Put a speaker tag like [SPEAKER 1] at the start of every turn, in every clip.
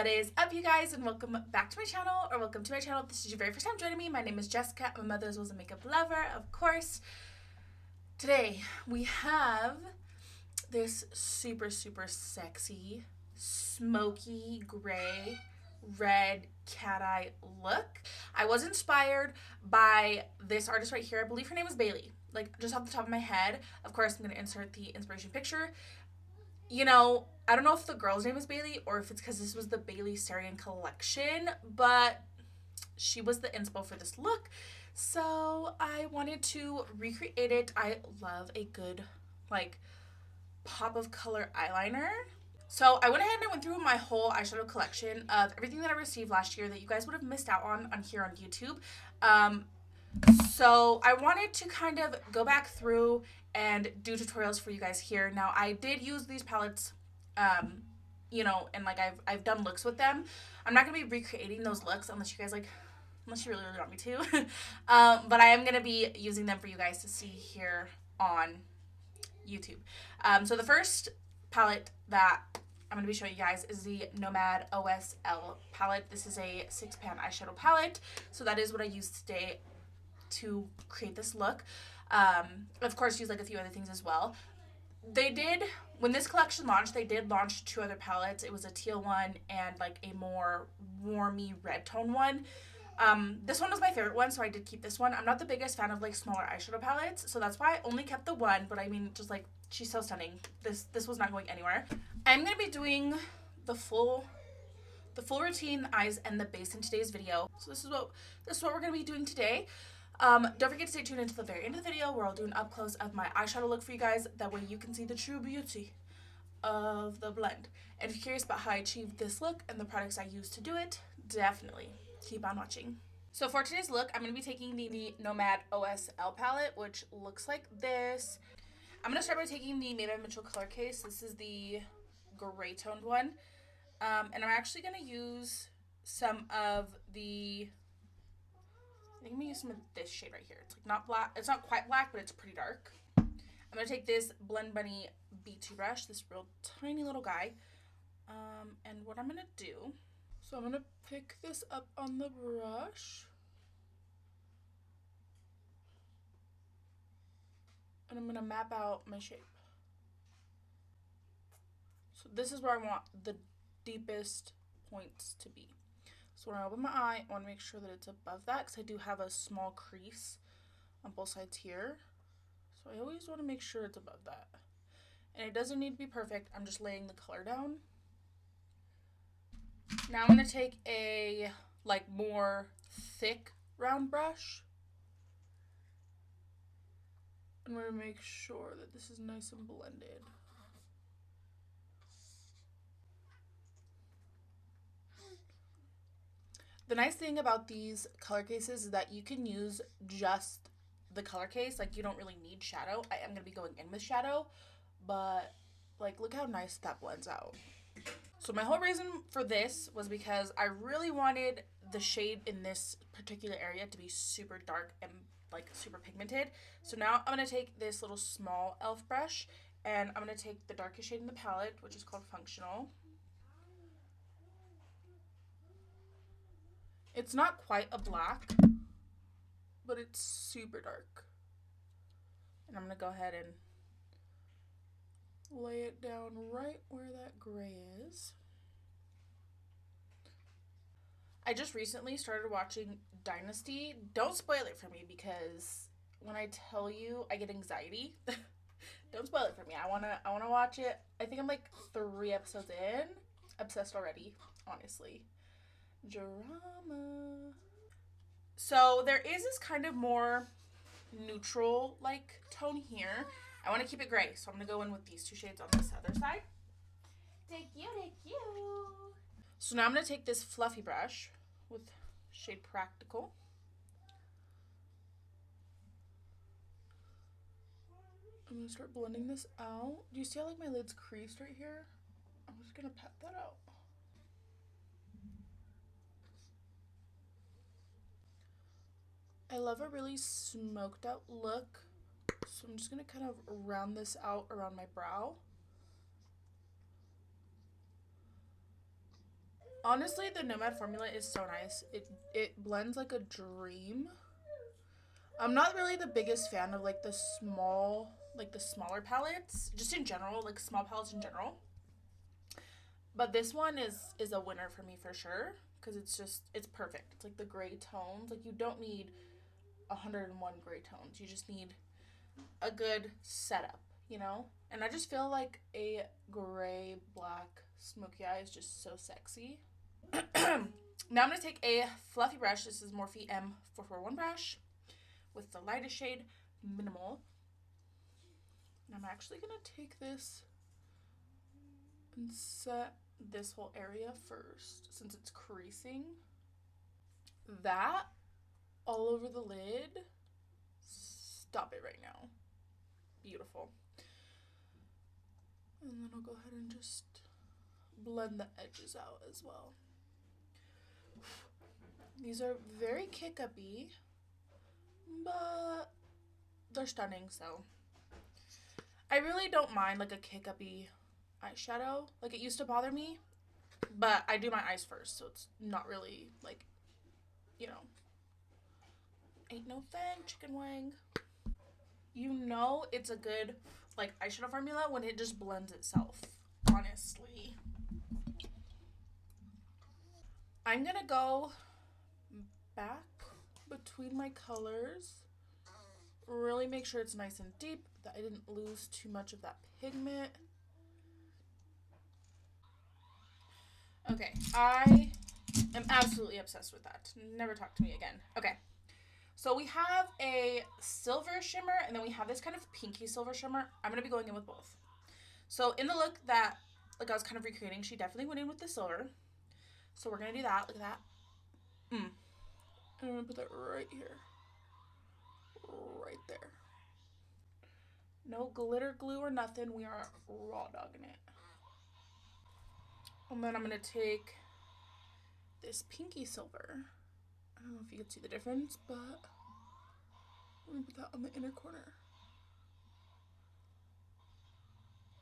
[SPEAKER 1] What is up, you guys, and welcome back to my channel, or welcome to my channel if this is your very first time joining me. My name is Jessica. I'm a mother's was a makeup lover, of course. Today we have this super sexy smoky gray red cat eye look. I was inspired by this artist right here. I believe her name is Bailey, like just off the top of my head. Of course, I'm going to insert the inspiration picture. You know, I don't know if the girl's name is Bailey or if it's because this was the Bailey Sarian collection, but she was the inspo for this look. So I wanted to recreate it. I love a good, like, pop of color eyeliner. So I went ahead and I went through my whole eyeshadow collection of everything that I received last year that you guys would have missed out on here on YouTube. So I wanted to kind of go back through and do tutorials for you guys here. Now, I did use these palettes, you know, and like I've done looks with them. I'm not going to be recreating those looks unless you guys unless you really want me to. But I am going to be using them for you guys to see here on YouTube. So the first palette that I'm going to be showing you guys is the Nomad OSL palette. This is a 6-pan eyeshadow palette. So that is what I used today to create this look. Of course, use like a few other things as well. They did, when this collection launched, they did launch 2 other palettes. It was a teal one and like a more warmy red tone one. This one was my favorite one, so I did keep this one. I'm not the biggest fan of like smaller eyeshadow palettes, so that's why I only kept the one, but I mean, just like, she's so stunning. This was not going anywhere. I'm going to be doing the full routine, the eyes, and the base in today's video. So this is what we're going to be doing today. Don't forget to stay tuned until the very end of the video where I'll do an up close of my eyeshadow look for you guys. That way you can see the true beauty of the blend. And if you're curious about how I achieved this look and the products I used to do it, definitely keep on watching. So for today's look, I'm going to be taking the Nomad OSL palette, which looks like this. I'm going to start by taking the Made by Mitchell color case. This is the gray toned one. And I'm actually going to use some of the, I think I'm going to use some of this shade right here. It's like not black, it's not quite black, but it's pretty dark. I'm going to take this Blend Bunny B2 brush, this real tiny little guy. And what I'm going to do, so I'm going to pick this up on the brush. And I'm going to map out my shape. So this is where I want the deepest points to be. So when I open my eye, I want to make sure that it's above that because I do have a small crease on both sides here. So I always want to make sure it's above that. And it doesn't need to be perfect. I'm just laying the color down. Now I'm going to take a like more thick round brush. I'm going to make sure that this is nice and blended. The nice thing about these color cases is that you can use just the color case. Like, you don't really need shadow. I am going to be going in with shadow, but like, look how nice that blends out. So my whole reason for this was because I really wanted the shade in this particular area to be super dark and like super pigmented. So now I'm going to take this little small e.l.f. brush and I'm going to take the darkest shade in the palette, which is called Functional. It's not quite a black, but it's super dark. And I'm going to go ahead and lay it down right where that gray is. I just recently started watching Dynasty. Don't spoil it for me because when I tell you I get anxiety, don't spoil it for me. I wanna watch it. I think I'm like 3 episodes in. Obsessed already, honestly. Drama. So there is this kind of more neutral like tone here. I want to keep it gray, so I'm going to go in with these 2 shades on this other side. Take you. So now I'm going to take this fluffy brush with shade Practical. I'm going to start blending this out. Do you see how like my lid's creased right here? I'm just going to pat that out. I love a really smoked out look, so I'm just going to kind of round this out around my brow. Honestly, the Nomad formula is so nice. It blends like a dream. I'm not really the biggest fan of like the smaller palettes, just in general, like small palettes in general. But this one is a winner for me for sure because it's perfect. It's like the gray tones. Like you don't need 101 gray tones. You just need a good setup, you know? And I just feel like a gray black smoky eye is just so sexy. Now I'm going to take a fluffy brush. This is Morphe M441 brush with the lightest shade, Minimal. And I'm actually going to take this and set this whole area first since it's creasing. That all over the lid. Stop it right now. Beautiful. And then I'll go ahead and just blend the edges out as well. These are very kick-uppy, but they're stunning, so I really don't mind like a kick-uppy eyeshadow. Like it used to bother me, but I do my eyes first, so it's not really like, you know, ain't no thing, chicken wing. You know it's a good like eyeshadow formula when it just blends itself, honestly. I'm gonna go back between my colors, really make sure it's nice and deep, that I didn't lose too much of that pigment. Okay, I am absolutely obsessed with that. Never talk to me again. Okay, so we have a silver shimmer and then we have this kind of pinky silver shimmer. I'm going to be going in with both. So in the look that like I was kind of recreating, she definitely went in with the silver. So we're going to do that. Look at that. I'm going to put that right here. Right there. No glitter glue or nothing. We are raw dogging it. And then I'm going to take this pinky silver. I don't know if you can see the difference, but let me put that on the inner corner.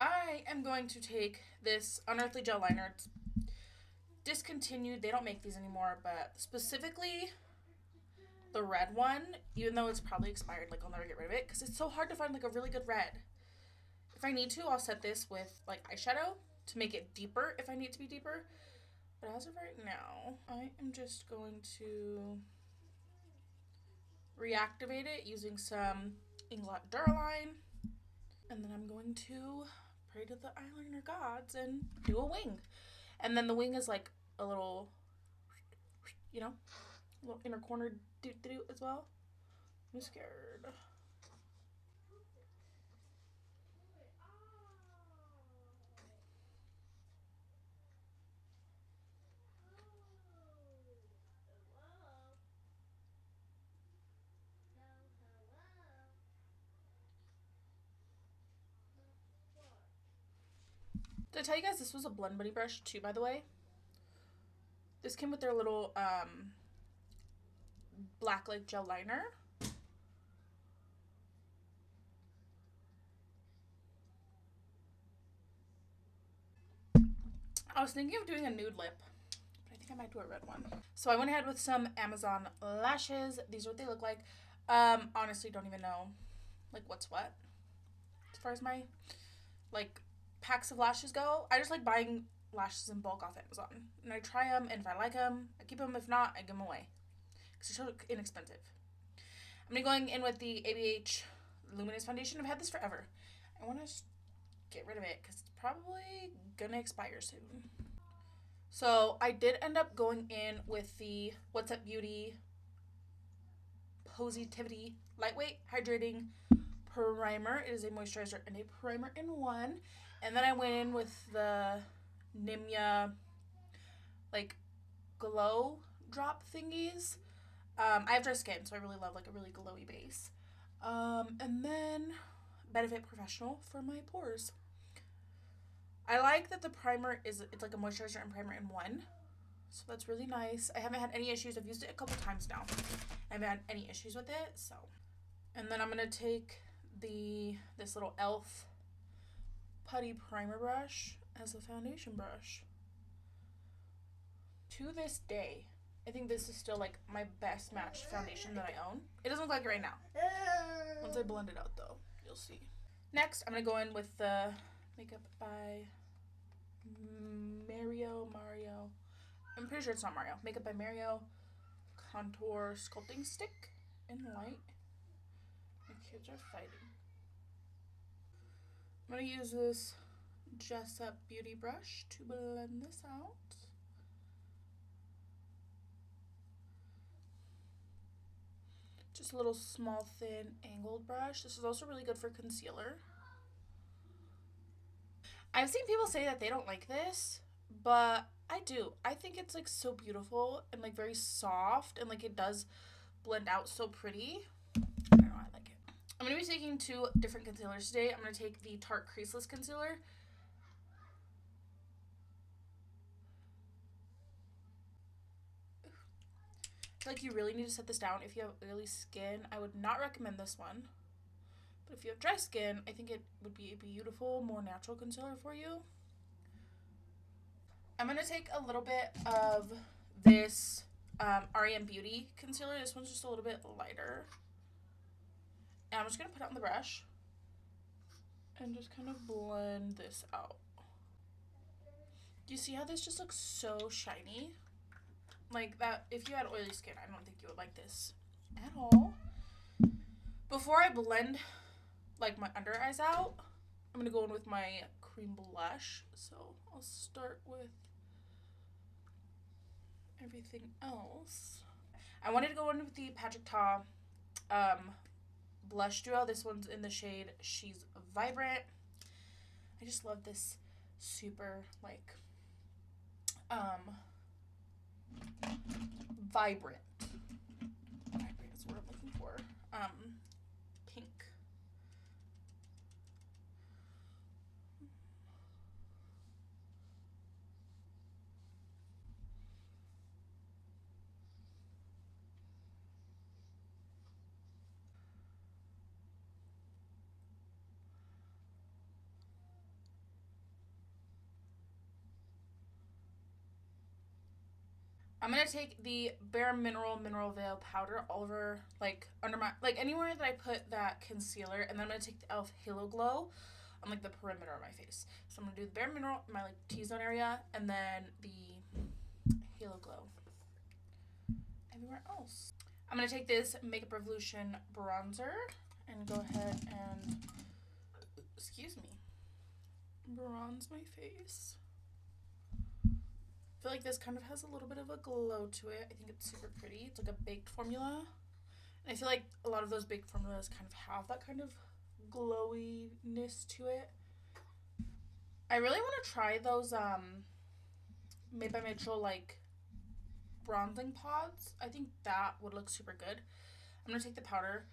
[SPEAKER 1] I am going to take this Unearthly gel liner. It's discontinued. They don't make these anymore, but specifically the red one, even though it's probably expired, like I'll never get rid of it because it's so hard to find like a really good red. If I need to, I'll set this with like eyeshadow to make it deeper if I need it to be deeper. But as of right now, I am just going to reactivate it using some Inglot Duraline. And then I'm going to pray to the eyeliner gods and do a wing. And then the wing is like a little, you know, a little inner corner do as well. I'm scared. Did I tell you guys this was a Blend Buddy brush too, by the way? This came with their little black like gel liner. I was thinking of doing a nude lip, but I think I might do a red one. So I went ahead with some Amazon lashes. These are what they look like. Honestly, don't even know like what's what as far as my like packs of lashes go. I just like buying lashes in bulk off Amazon, and I try them, and if I like them, I keep them. If not, I give them away because they're so inexpensive. I'm gonna going in with the ABH Luminous Foundation. I've had this forever. I want to get rid of it because it's probably gonna expire soon. So I did end up going in with the What's Up Beauty Positivity Lightweight Hydrating Primer. It is a moisturizer and a primer in one. And then I went in with the Nimya like glow drop thingies. I have dry skin, so I really love like a really glowy base. And then Benefit Professional for my pores. I like that the primer it's like a moisturizer and primer in one. So that's really nice. I haven't had any issues. I've used it a couple times now. I haven't had any issues with it, so. And then I'm going to take this little e.l.f. putty primer brush as a foundation brush. to this day, I think this is still like my best matched foundation that I own. It doesn't look like it right now. Once I blend it out though, you'll see. Next, I'm going to go in with the Makeup by Mario. I'm pretty sure it's not Mario. Makeup by Mario Contour Sculpting Stick in light. My kids are fighting. I'm going to use this Jessup Beauty brush to blend this out. Just a little small, thin, angled brush. This is also really good for concealer. I've seen people say that they don't like this, but I do. I think it's like so beautiful and like very soft, and like it does blend out so pretty. I don't know, I like it. I'm going to be taking two different concealers today. I'm going to take the Tarte Creaseless Concealer. I feel like you really need to set this down if you have oily skin. I would not recommend this one. But if you have dry skin, I think it would be a beautiful, more natural concealer for you. I'm going to take a little bit of this r.e.m. Beauty concealer. This one's just a little bit lighter. And I'm just going to put it on the brush and just kind of blend this out. Do you see how this just looks so shiny? Like that, if you had oily skin, I don't think you would like this at all. Before I blend like my under eyes out, I'm going to go in with my cream blush. So I'll start with everything else. I wanted to go in with the Patrick Ta blush duo. This one's in the shade She's Vibrant. I just love this super like vibrant is what I'm looking for. Pink. I'm going to take the Bare Mineral Veil Powder all over, like, under my, like, anywhere that I put that concealer. And then I'm going to take the e.l.f. Halo Glow on, like, the perimeter of my face. So I'm going to do the Bare Mineral in my, like, T-zone area. And then the Halo Glow everywhere else. I'm going to take this Makeup Revolution bronzer and go ahead and, excuse me, bronze my face. I feel like this kind of has a little bit of a glow to it. I think it's super pretty. It's like a baked formula. And I feel like a lot of those baked formulas kind of have that kind of glowiness to it. I really want to try those Made by Mitchell like bronzing pods. I think that would look super good. I'm going to take the powder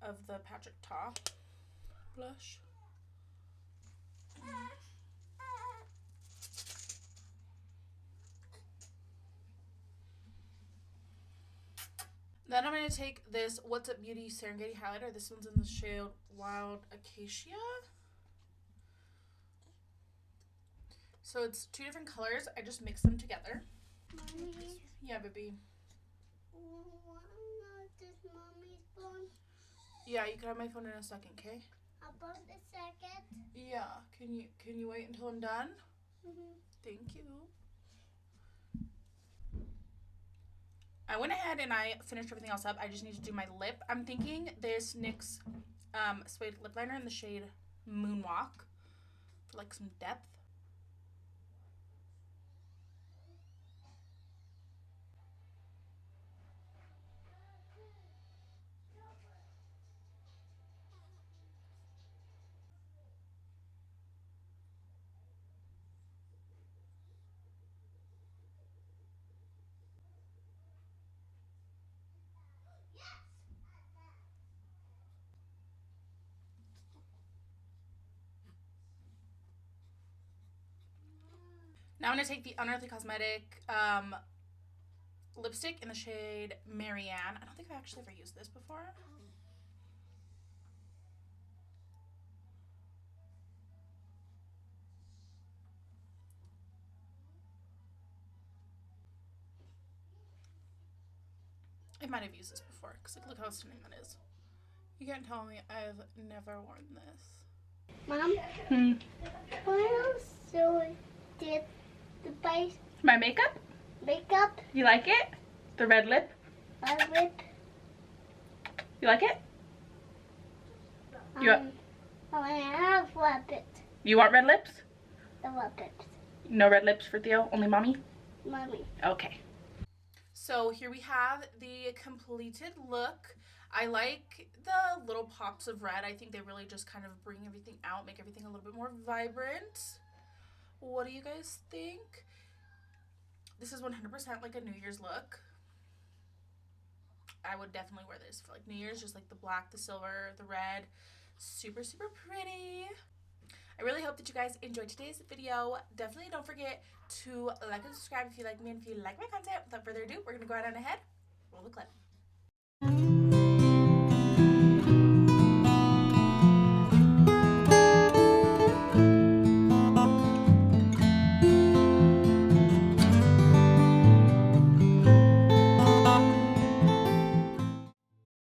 [SPEAKER 1] of the Patrick Ta blush. Then I'm going to take this What's Up Beauty Serengeti highlighter. This one's in the shade Wild Acacia. So it's two different colors. I just mix them together.
[SPEAKER 2] Mommy?
[SPEAKER 1] Yeah, baby.
[SPEAKER 2] This mommy's phone?
[SPEAKER 1] Yeah, you can have my phone in a second, okay?
[SPEAKER 2] About a second?
[SPEAKER 1] Yeah. Can you wait until I'm done?
[SPEAKER 2] Mm-hmm.
[SPEAKER 1] Thank you. I went ahead and I finished everything else up. I just need to do my lip. I'm thinking this NYX suede lip liner in the shade Moonwalk for like some depth. Now I'm going to take the Unearthly Cosmetic lipstick in the shade Marianne. I don't think I've actually ever used this before. I might have used this before because like, look how stunning that is. You can't tell me I've never worn this.
[SPEAKER 2] Mom, why also did the base
[SPEAKER 1] My makeup?
[SPEAKER 2] makeup
[SPEAKER 1] You like it? The red lip?
[SPEAKER 2] lip?
[SPEAKER 1] You like it? You,
[SPEAKER 2] I have rabbit.
[SPEAKER 1] you want red lips?
[SPEAKER 2] The rabbit.
[SPEAKER 1] No red lips for Theo, only mommy?
[SPEAKER 2] Mommy.
[SPEAKER 1] Okay. So here we have the completed look. I like the little pops of red. I think they really just kind of bring everything out, make everything a little bit more vibrant. What do you guys think? This is 100% like a New Year's look. I would definitely wear this for like New Year's, just like the black, the silver, the red. Super, super pretty. I really hope that you guys enjoyed today's video. Definitely don't forget to like and subscribe if you like me and if you like my content. Without further ado, we're going to go ahead and ahead, roll the clip.